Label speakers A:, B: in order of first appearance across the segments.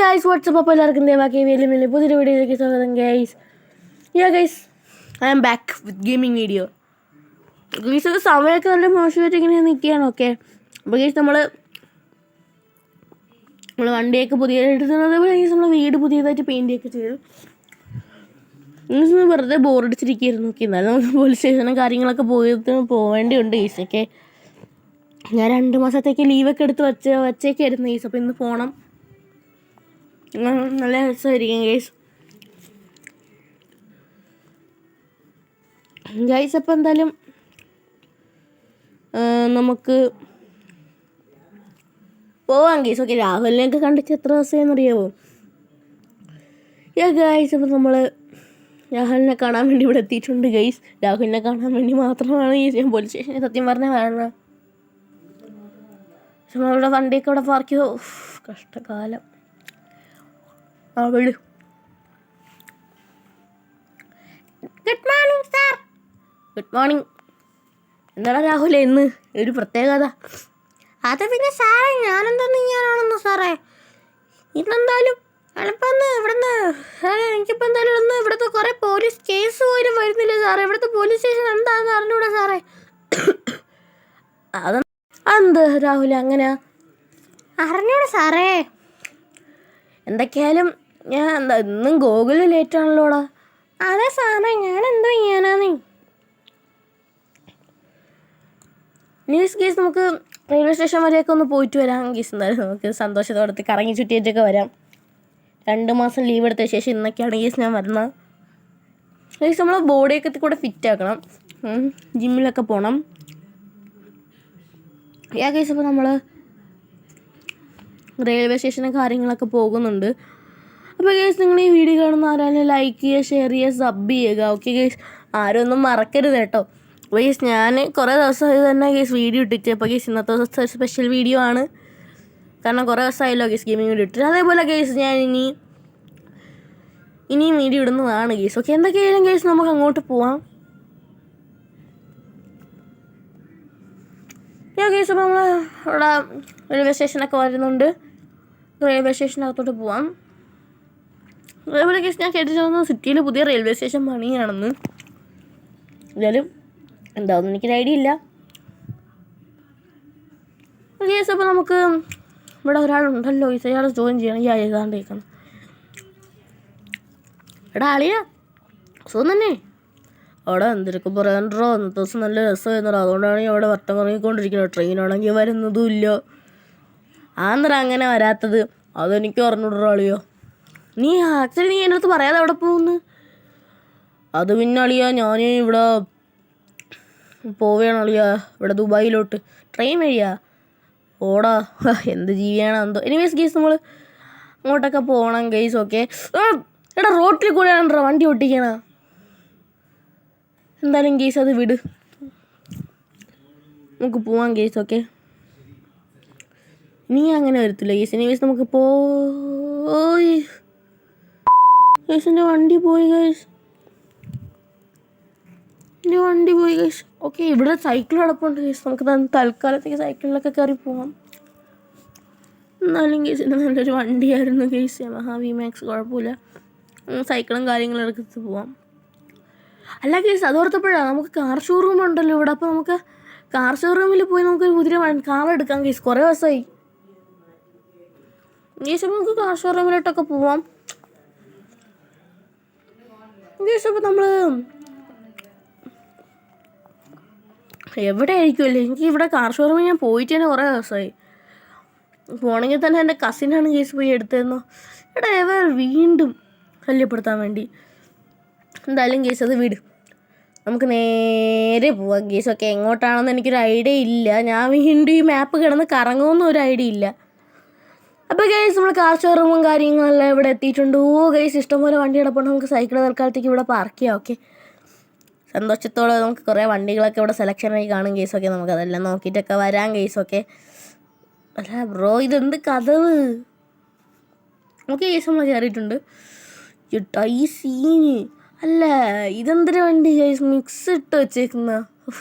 A: guys, what's up? അപ്പോൾ എല്ലാവർക്കും ദേവാക്കി വലിയ പുതിയൊരു വീഡിയോയിലേക്ക് സ്വാഗതം guys. Guys, I am back with gaming video. Guys, അത് സമയമൊക്കെ നല്ല മോശമായിട്ട് ഇങ്ങനെ നിൽക്കുകയാണ്. ഓക്കെ, അപ്പോൾ ഗൈസ് നമ്മൾ വണ്ടിയൊക്കെ പുതിയതായിട്ട് ഗൈസ് നമ്മൾ വീട് പുതിയതായിട്ട് പെയിൻറ്റൊക്കെ ചെയ്തു. ഗൈസ് വെറുതെ ബോറടിച്ചിരിക്കുകയായിരുന്നു. ഓക്കെ, എന്നാലും നമുക്ക് പോലീസ് സ്റ്റേഷനും കാര്യങ്ങളൊക്കെ പോവേണ്ടിയുണ്ട് ഗൈസ്. ഓക്കെ, ഞാൻ 2 മാസത്തേക്ക് ലീവൊക്കെ എടുത്ത് വച്ചേക്കായിരുന്നു ഗൈസ്. അപ്പോൾ ഇന്ന് പോകണം. നല്ല രസമായിരിക്കും ഗൈസ്. അപ്പോൾ എന്തായാലും നമുക്ക് പോവാം ഗൈസ്. ഓക്കെ, രാഹുലിനെയൊക്കെ കണ്ടിട്ട് എത്ര ദിവസമായെന്നറിയാമോ ഗൈസ്? അപ്പോൾ നമ്മൾ രാഹുലിനെ കാണാൻ വേണ്ടി ഇവിടെ എത്തിയിട്ടുണ്ട് ഗൈസ്. രാഹുലിനെ കാണാൻ വേണ്ടി മാത്രമാണ് ഈ പോലീസ് സ്റ്റേഷനിൽ സത്യം പറഞ്ഞാൽ വേണം. പക്ഷെ നമ്മളിവിടെ വണ്ടിയൊക്കെ ഇവിടെ പാർക്ക് ചെയ്തോ, കഷ്ടകാലം. വിട്. Good morning sir. Good morning. എന്താണ് രാഹുൽ ഇന്ന് ഒരു പ്രത്യേകത? അത് പിന്നെ സാറേ, ഞാനെന്താന്ന് ഇങ്ങനെയാണെന്ന് സാറേ. ഇന്നെന്തായാലും എളുപ്പമെന്ന് ഇവിടുന്ന് സാറേ, എനിക്കിപ്പോൾ എന്തായാലും ഇവിടുത്തെ കുറേ പോലീസ് കേസ് പോലും വരുന്നില്ല സാറേ. ഇവിടുത്തെ പോലീസ് സ്റ്റേഷൻ എന്താണെന്ന് അറിഞ്ഞൂടാ സാറേ. അതെന്ത് രാഹുൽ അങ്ങനെ അറിഞ്ഞൂടാ സാറേ? എന്തൊക്കെയായാലും ഞാൻ ഇന്നും ഗോകുല് ലേറ്റാണല്ലോടാ. അതെ സാറേ, ഞാൻ എന്തോ ചെയ്യാനാന്നേ. ന്യൂസ് കേസ് നമുക്ക് റെയിൽവേ സ്റ്റേഷൻ വരെയൊക്കെ ഒന്ന് പോയിട്ട് വരാം കേസ്. എന്തായാലും നമുക്ക് സന്തോഷത്തോടെ കറങ്ങി ചുറ്റിയിട്ടൊക്കെ വരാം. 2 മാസം ലീവ് എടുത്ത ശേഷം ഇന്നൊക്കെയാണ് കേസ് ഞാൻ വരുന്നത്. കേസ് നമ്മൾ ബോഡിയൊക്കെ കൂടെ ഫിറ്റാക്കണം, ജിമ്മിലൊക്കെ പോകണം. കേസ് അപ്പോൾ നമ്മൾ റെയിൽവേ സ്റ്റേഷനും കാര്യങ്ങളൊക്കെ പോകുന്നുണ്ട്. അപ്പോൾ ഗൈസ്, നിങ്ങൾ ഈ വീഡിയോ കാണുന്ന ആരാലും ലൈക്ക് ചെയ്യുക, ഷെയർ ചെയ്യുക, സബ് ചെയ്യുക. ഓക്കെ ഗൈസ്, ആരും ഒന്നും മറക്കരുത് കേട്ടോ. അപ്പോൾ ഗൈസ്, ഞാൻ കുറേ ദിവസം ഇത് തന്നെ ഗൈസ് വീഡിയോ ഇട്ടിട്ട്. അപ്പോൾ ഗൈസ്, ഇന്നത്തെ ദിവസം സ്പെഷ്യൽ വീഡിയോ ആണ്. കാരണം കുറേ ദിവസമായല്ലോ ഗൈസ് ഗെയിമിംഗ് വീഡിയോ ഇട്ടിട്ട്. അതേപോലെ ഗൈസ് ഞാൻ ഇനിയും വീഡിയോ ഇടുന്നതാണ് ഗൈസ്. ഓക്കെ, എന്തൊക്കെയായാലും ഗൈസ് നമുക്ക് അങ്ങോട്ട് പോവാം. ഗൈസ്, അപ്പോൾ നമ്മൾ ഇവിടെ റെയിൽവേ സ്റ്റേഷനൊക്കെ വരുന്നുണ്ട്. റെയിൽവേ സ്റ്റേഷനകത്തോട്ട് പോവാം. അതേപോലെ കേസ് ഞാൻ കേട്ടിട്ട് സിറ്റിയിൽ പുതിയ റെയിൽവേ സ്റ്റേഷൻ പണിയാണെന്ന്. എന്തായാലും എന്താണെന്ന് എനിക്കൊരു ഐഡിയ ഇല്ല. കേസ് അപ്പോൾ നമുക്ക് ഇവിടെ ഒരാളുണ്ടല്ലോ ഗൈസ്, അയാൾ ജോയിൻ ചെയ്യണം. ഈ ഏതാണ്ടേക്കണം എടാ ആളിയാ സുഖം തന്നെ. അവിടെ എന്തൊക്കെ പറയാനോ, അന്നത്തെ ദിവസം നല്ല രസമായിരുന്നോ. അതുകൊണ്ടാണ് ഞാൻ അവിടെ വട്ടം കറങ്ങിക്കൊണ്ടിരിക്കുന്നത്. ട്രെയിനാണെങ്കിൽ വരുന്നതും ഇല്ല. ആന്തറ അങ്ങനെ വരാത്തത് അതെനിക്ക് അറിഞ്ഞൂടാളിയോ. നീ ആക്ച്വലി എൻ്റെ അടുത്ത് പറയാതെ എവിടെ പോകുന്നു? അത് പിന്നെ അളിയാ, ഞാൻ ഇവിടെ പോവുകയാണ് അളിയാ, ഇവിടെ ദുബായിലോട്ട് ട്രെയിൻ വഴിയാ. ഓടാ, എന്ത് ജീവിയാണ് എന്തോ. എനിവേസ് ഗൈസ്, നമ്മൾ അങ്ങോട്ടൊക്കെ പോകണം ഗൈസ്. ഓക്കെ, എടാ റോട്ടിൽ കൂടെയാണോ വണ്ടി ഓട്ടിക്കണ? എന്തായാലും ഗൈസ് അത് വിട്, നമുക്ക് പോവാം ഗൈസ്. ഓക്കെ, നീ അങ്ങനെ വരത്തില്ല ഗൈസ്. എനിവേസ് നമുക്ക് പോയി ഗൈസ്. എൻ്റെ വണ്ടി പോയി ഗൈസ്, എൻ്റെ വണ്ടി പോയി ഗൈസ്. ഓക്കെ, ഇവിടെ സൈക്കിൾ കിടപ്പുണ്ട് ഗൈസ്. നമുക്ക് തൽക്കാലത്തേക്ക് സൈക്കിളിലൊക്കെ കയറി പോവാം. എന്നാലും ഗൈസ്, നല്ലൊരു വണ്ടിയായിരുന്നു ഗൈസ്, യമഹ VMAX. കുഴപ്പമില്ല, സൈക്കിളും കാര്യങ്ങളും എടുത്ത് പോവാം. അല്ല ഗൈസ്, അതോർത്തപ്പോഴാണ് നമുക്ക് കാർ ഷോറൂം ഉണ്ടല്ലോ ഇവിടെ. അപ്പോൾ നമുക്ക് കാർ ഷോറൂമിൽ പോയി നമുക്കൊരു പുതിയ കാർ എടുക്കാം ഗൈസ്. കുറേ ദിവസമായി ഗൈസ്. അപ്പോൾ നമുക്ക് കാർ ഷോറൂമിലോട്ടൊക്കെ പോവാം ഗൈസ്. അപ്പോൾ നമ്മൾ എവിടെ ആയിരിക്കുമല്ലേ? എനിക്ക് ഇവിടെ കാർ ഷോറൂമിൽ ഞാൻ പോയിട്ട് തന്നെ കുറേ ദിവസമായി. പോകണമെങ്കിൽ തന്നെ എൻ്റെ കസിനാണ് ഗൈസ് പോയി എടുത്തതെന്നോ. എടാ എവർ വീണ്ടും ശല്യപ്പെടുത്താൻ വേണ്ടി. എന്തായാലും ഗൈസ് അത് വിട്, നമുക്ക് നേരെ പോവാം ഗൈസ്. ഓക്കെ, എങ്ങോട്ടാണെന്ന് എനിക്കൊരു ഐഡിയ ഇല്ല. ഞാൻ വീണ്ടും ഈ മാപ്പ് കിടന്ന് കറങ്ങുമെന്നും ഒരു ഐഡിയ ഇല്ല. അപ്പോൾ ഗൈസ്, നമ്മൾ കാർ ഷോറൂമും കാര്യങ്ങളെല്ലാം ഇവിടെ എത്തിയിട്ടുണ്ട്. ഗൈസ്, ഇഷ്ടംപോലെ വണ്ടി കിടപ്പുണ്ട്. നമുക്ക് സൈക്കിൾ തൽക്കാലത്തേക്ക് ഇവിടെ പാർക്ക് ചെയ്യാം. ഓക്കെ, സന്തോഷത്തോടെ നമുക്ക് കുറേ വണ്ടികളൊക്കെ ഇവിടെ സെലക്ഷനായി കാണും ഗൈസ്. ഓക്കെ, നമുക്കതെല്ലാം നോക്കിയിട്ടൊക്കെ വരാം ഗൈസ്. ഓക്കെ, അല്ല ബ്രോ, ഇതെന്ത് കഥവ്? ഓക്കെ ഗൈസ്, നമ്മൾ കയറിയിട്ടുണ്ട്. ടൈ സീന് അല്ല, ഇതെന്തൊരു വണ്ടി ഗൈസ്, മിക്സ് ഇട്ട് വെച്ചേക്കുന്ന.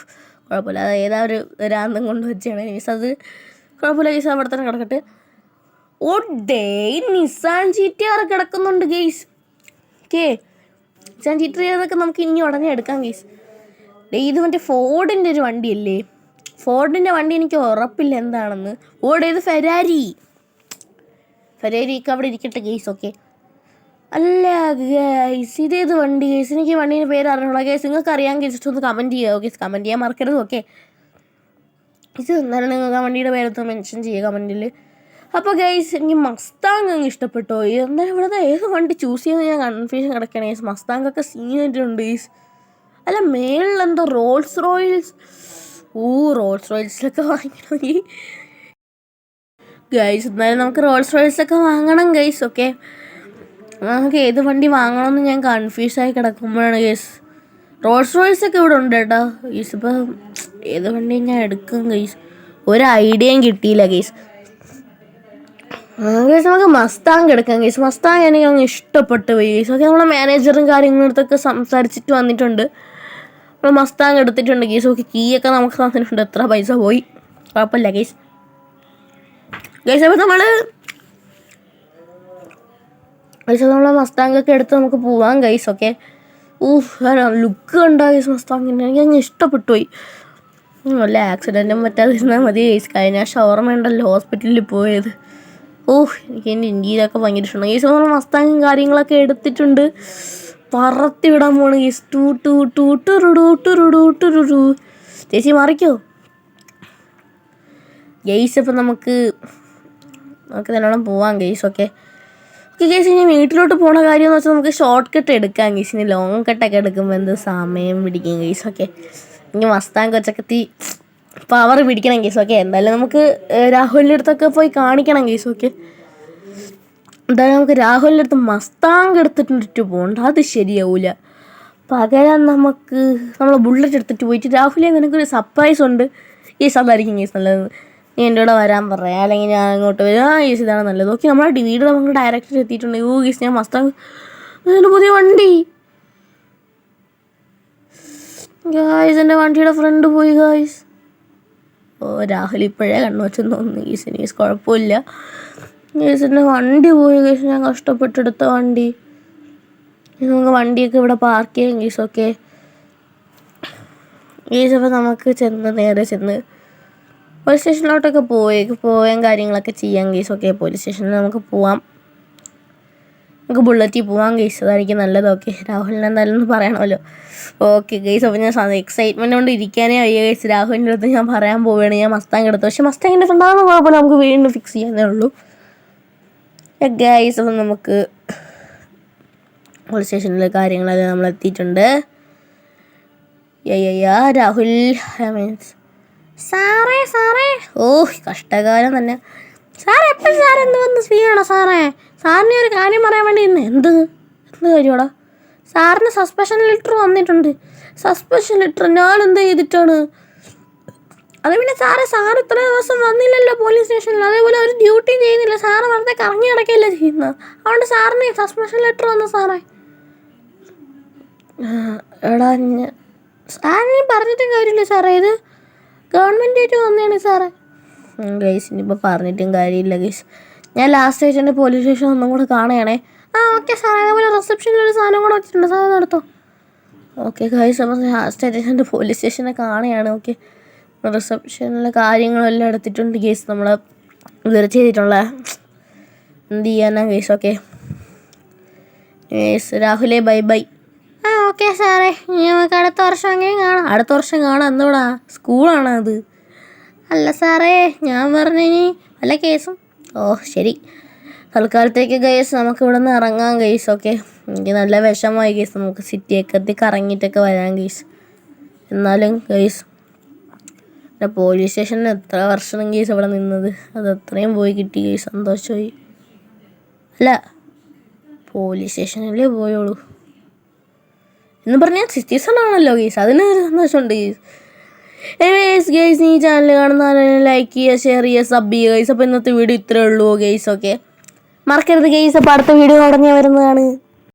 A: കുഴപ്പമില്ല, അത് ഏതാ ഒരു രാന്തം കൊണ്ട് വെച്ചാണ് ഗൈസ്. അത് കുഴപ്പമില്ല ഗൈസ്, അവിടെ തന്നെ കിടക്കട്ടെ. ഓ ഡേ നിസാൻ GTR കിടക്കുന്നുണ്ട് ഗെയ്സ്. ഓക്കെ, നിസാൻ GTR നമുക്ക് ഇനി ഉടനെ എടുക്കാം ഗെയ്സ്. ഇത് മറ്റേ ഫോർഡിൻ്റെ ഒരു വണ്ടിയല്ലേ? ഫോർഡിൻ്റെ വണ്ടി എനിക്ക് ഉറപ്പില്ല എന്താണെന്ന്. ഇത് ഫെരാരിക്ക് അവിടെ ഇരിക്കട്ടെ ഗെയ്സ്. ഓക്കെ, അല്ല ഗൈസ് ഇതേത് വണ്ടി ഗൈസ്? എനിക്ക് വണ്ടീൻ്റെ പേര് അറിഞ്ഞോളാം ഗൈസ്. നിങ്ങൾക്ക് അറിയാൻ ഗൈസ് ഒന്ന് കമൻറ്റ് ചെയ്യുക. ഓക്കെ, കമൻറ്റ് ചെയ്യാൻ മറക്കരുത്. ഓക്കെ, ഇത് എന്നാലും നിങ്ങൾക്ക് ആ വണ്ടിയുടെ പേരൊന്ന് മെൻഷൻ ചെയ്യുക കമൻറ്റിൽ. അപ്പോൾ ഗൈസ് എനിക്ക് മസ്താങ് അങ്ങ് ഇഷ്ടപ്പെട്ടോ. എന്നാലും ഇവിടുത്തെ ഏത് വണ്ടി ചൂസ് ചെയ്യുന്നത് ഞാൻ കൺഫ്യൂഷൻ കിടക്കണേ ഗൈസ്. മസ്താങ്ങൊക്കെ സീനായിട്ടുണ്ട് ഗൈസ്. അല്ല മേളിലെന്തോ റോൾസ് റോയ്സിലൊക്കെ വാങ്ങിക്കണമെങ്കിൽ ഗൈസ്, എന്നാലും നമുക്ക് റോൾസ് റോയ്സൊക്കെ വാങ്ങണം ഗൈസ്. ഓക്കെ, നമുക്ക് ഏത് വണ്ടി വാങ്ങണമെന്ന് ഞാൻ കൺഫ്യൂസായി കിടക്കുമ്പോഴാണ് ഗൈസ് റോൾസ് റോയ്സൊക്കെ ഇവിടെ ഉണ്ട് കേട്ടോ ഗൈസ്. ഇപ്പോൾ ഏത് വണ്ടി ഞാൻ എടുക്കും ഗൈസ്? ഒരു ഐഡിയയും കിട്ടിയില്ല ഗൈസ്. ഗൈസ് നമുക്ക് മസ്താങ് എടുക്കാം ഗൈസ്. മസ്താങ് എനിക്ക് അങ്ങ് ഇഷ്ടപ്പെട്ടു പോയി ഗൈസ്. ഓക്കെ, നമ്മളെ മാനേജറും കാര്യങ്ങളടുത്തൊക്കെ സംസാരിച്ചിട്ട് വന്നിട്ടുണ്ട്. നമ്മൾ മസ്താങ് എടുത്തിട്ടുണ്ട് ഗൈസ്. ഓക്കെ, കീയൊക്കെ നമുക്ക് തന്നിട്ടുണ്ട്. എത്ര പൈസ പോയി കുഴപ്പമില്ല ഗൈസ്. അപ്പോൾ നമ്മൾ മസ്താങ്ങൊക്കെ എടുത്ത് നമുക്ക് പോവാം ഗൈസ്. ഓക്കെ, ലുക്ക് കണ്ടാ ഗൈസ് മസ്താങ്ങിൻ്റെ എനിക്ക് അങ്ങ് ഇഷ്ടപ്പെട്ടു പോയി. വല്ല ആക്സിഡൻറ്റും പറ്റാതിരുന്നാൽ മതി ഗൈസ്. കഴിഞ്ഞ ഷവർമ ഉണ്ടല്ലോ ഹോസ്പിറ്റലിൽ പോയത്. എനിക്ക് എൻ്റെ ഇന്ത്യയിലൊക്കെ ഭയങ്കര ഇഷ്ടമാണ് ഗൈസ്. നമ്മൾ മസ്താങ്ങും കാര്യങ്ങളൊക്കെ എടുത്തിട്ടുണ്ട്. പറത്തി വിടാൻ പോണ് ഗൈസ്. ചേച്ചി മാറിക്കോ ഗൈസ്. അപ്പം നമുക്ക് നല്ലോണം പോവാം ഗൈസ്. ഓക്കെ ഗൈസ്, ഇനി വീട്ടിലോട്ട് പോണ കാര്യം എന്ന് വെച്ചാൽ നമുക്ക് ഷോർട്ട് കട്ട് എടുക്കാം ഗൈസ്. ഇനി ലോങ് കട്ടൊക്കെ എടുക്കുമ്പോൾ എന്ത് സമയം പിടിക്കും ഗൈസ്. ഓക്കെ, ഇനി മസ്താങ് കൊച്ചൊക്കെ പവർ പിടിക്കണം ഗൈസ്. ഓക്കെ, എന്തായാലും നമുക്ക് രാഹുലിൻ്റെ അടുത്തൊക്കെ പോയി കാണിക്കണം ഗൈസ്. ഓക്കെ, എന്തായാലും നമുക്ക് രാഹുലിൻ്റെ അടുത്ത് മസ്താങ് എടുത്തിട്ട് പോകണ്ട, അത് ശരിയാവില്ല. പകരം നമുക്ക് നമ്മൾ ബുള്ളറ്റ് എടുത്തിട്ട് പോയിട്ട് രാഹുലെ നിനക്കൊരു സർപ്രൈസ് ഉണ്ട് ഗൈസ്, അതായിരിക്കും ഗൈസ് നല്ലത്. നീ എൻ്റെ കൂടെ വരാൻ പറയാം, അല്ലെങ്കിൽ ഞാൻ അങ്ങോട്ട് വരും. ഗൈസ് ഇതാണ് നല്ലത്. ഓക്കെ, നമ്മുടെ വീട് നമുക്ക് ഡയറക്റ്റ് എത്തിയിട്ടുണ്ട്. ഗൈസ് ഞാൻ മസ്താങ് എൻ്റെ പുതിയ വണ്ടി ഗൈസ്, എൻ്റെ വണ്ടിയുടെ ഫ്രണ്ട് പോയി ഗൈസ്. രാഹുൽ ഇപ്പോഴേ കണ്ണു വെച്ചെന്ന് തോന്നുന്നു ഗൈസ്. ഗൈസ് കുഴപ്പമില്ല ഗൈസ്, എൻ്റെ വണ്ടി പോയി ഗൈസ്. ഞാൻ കഷ്ടപ്പെട്ടെടുത്ത വണ്ടി. നമുക്ക് വണ്ടിയൊക്കെ ഇവിടെ പാർക്ക് ചെയ്യാം ഗൈസ്. ഓക്കെ ഗൈസ്, അപ്പോൾ നമുക്ക് നേരെ ചെന്ന് പോലീസ് സ്റ്റേഷനിലോട്ടൊക്കെ പോയാൻ കാര്യങ്ങളൊക്കെ ചെയ്യാം ഗൈസ്. ഓക്കെ, പോലീസ് സ്റ്റേഷനിൽ നമുക്ക് പോവാം. നമുക്ക് ബുള്ളറ്റിൽ പോവാം ഗൈസ്, അതായിരിക്കും നല്ലത്. ഓക്കെ, രാഹുലിന് എന്തായാലും ഒന്ന് പറയണമല്ലോ. ഓക്കെ ഗൈസ്, അപ്പോൾ ഞാൻ എക്സൈറ്റ്മെൻറ്റ് കൊണ്ട് ഇരിക്കാനേ വയ്യ ഗൈസ്. രാഹുലിൻ്റെ അടുത്ത് ഞാൻ പറയാൻ പോവുകയാണ് ഞാൻ മസ്താങ് എടുത്തു. പക്ഷേ മസ്താങ്ങിൻ്റെ ഫ്രണ്ടാകുന്ന കുഴപ്പമില്ല, നമുക്ക് വീണ്ടും ഫിക്സ് ചെയ്യാനേ ഉള്ളൂ ഗൈസ്. അപ്പം നമുക്ക് പോലീസ് സ്റ്റേഷനിലെ കാര്യങ്ങളൊക്കെ നമ്മൾ എത്തിയിട്ടുണ്ട്. രാഹുൽ സാറേ കഷ്ടകാലം തന്നെ സാറേ. എപ്പോഴും സാറേ എന്ത് വന്ന് സ്പീഡാണോ സാറേ? സാറിനെ ഒരു കാര്യം പറയാൻ വേണ്ടി ഇന്ന് എന്ത് കാര്യമാടാ? സാറിന് സസ്പെൻഷൻ ലെറ്റർ വന്നിട്ടുണ്ട്. സസ്പെൻഷൻ ലെറ്റർ ഞാൻ എന്ത് ചെയ്തിട്ടാണ്? അത് പിന്നെ സാർ ഇത്ര ദിവസം വന്നില്ലല്ലോ പോലീസ് സ്റ്റേഷനിൽ, അതേപോലെ ഒരു ഡ്യൂട്ടിയും ചെയ്യുന്നില്ല. സാറ് വെറുതെ കറങ്ങി കിടക്കുകയല്ലേ ചെയ്യുന്നത്. അതുകൊണ്ട് സാറിന് സസ്പെൻഷൻ ലെറ്റർ വന്നു സാറേ. സാറിന് പറഞ്ഞിട്ടും കാര്യമില്ല സാറേ, ഇത് ഗവൺമെൻറ്റായിട്ട് വന്നതാണ് സാറേ. ഗൈസ് ഇനിയിപ്പോൾ പറഞ്ഞിട്ടും കാര്യമില്ല ഗൈസ്. ഞാൻ ലാസ്റ്റ് ആയിട്ട് എൻ്റെ പോലീസ് സ്റ്റേഷൻ ഒന്നും കൂടെ കാണുകയാണേ. ഓക്കെ സാറേ, അതേപോലെ റിസപ്ഷനിലൊരു സാധനം കൂടെ വെച്ചിട്ടുണ്ട് സാറേ, നടത്തോ? ഓക്കെ ഗൈസ്, അപ്പോൾ ലാസ്റ്റ് ആയിട്ട് എൻ്റെ പോലീസ് സ്റ്റേഷനെ കാണുകയാണ്. ഓക്കെ, റിസപ്ഷനിലെ കാര്യങ്ങളെല്ലാം എടുത്തിട്ടുണ്ട് ഗൈസ്. നമ്മൾ ഇതുവരെ ചെയ്തിട്ടുള്ള എന്ത് ചെയ്യാനാ ഗൈസ്. ഓക്കെ ഗൈസ്, രാഹുലേ ബൈ. ഓക്കെ സാറേ, നമുക്ക് അടുത്ത വർഷം അങ്ങനെ കാണാം. അടുത്ത വർഷം കാണാം എന്തോടാ? സ്കൂളാണ് അത്? അല്ല സാറേ, ഞാൻ പറഞ്ഞു വല്ല കേസും. ശരി, തൽക്കാലത്തേക്ക് ഗൈസ് നമുക്ക് ഇവിടെ നിന്ന് ഇറങ്ങാം ഗൈസ്. ഓക്കെ, എനിക്ക് നല്ല വിഷമമായി ഗൈസ്. നമുക്ക് സിറ്റിയൊക്കെ എത്തി കറങ്ങിയിട്ടൊക്കെ വരാം ഗൈസ്. എന്നാലും ഗൈസ് പോലീസ് സ്റ്റേഷനിൽ എത്ര വർഷം ഗൈസ് ഇവിടെ നിന്നത്, അത് അത്രയും പോയി കിട്ടി ഗൈസ്. സന്തോഷമായി. അല്ല, പോലീസ് സ്റ്റേഷനിലേ പോയുള്ളൂ എന്ന് പറഞ്ഞാൽ സിറ്റിസൺ ആണല്ലോ ഗൈസ്, അതിന് സന്തോഷമുണ്ട് ഗൈസ്. എനിവേസ് ഗൈസ്, ഈ ചാനൽ കാണുന്ന ലൈക്ക് ചെയ്യുക, ഷെയർ ചെയ്യുക, സബ് ചെയ്യുക ഗൈസ്. അപ്പോൾ ഇന്നത്തെ വീഡിയോ ഇത്രയേ ഉള്ളൂ ഗൈസ്. ഓക്കെ, മറക്കരുത് ഗൈസ്. അപ്പോൾ അടുത്ത വീഡിയോ ഉടനെ വരുന്നതാണ്.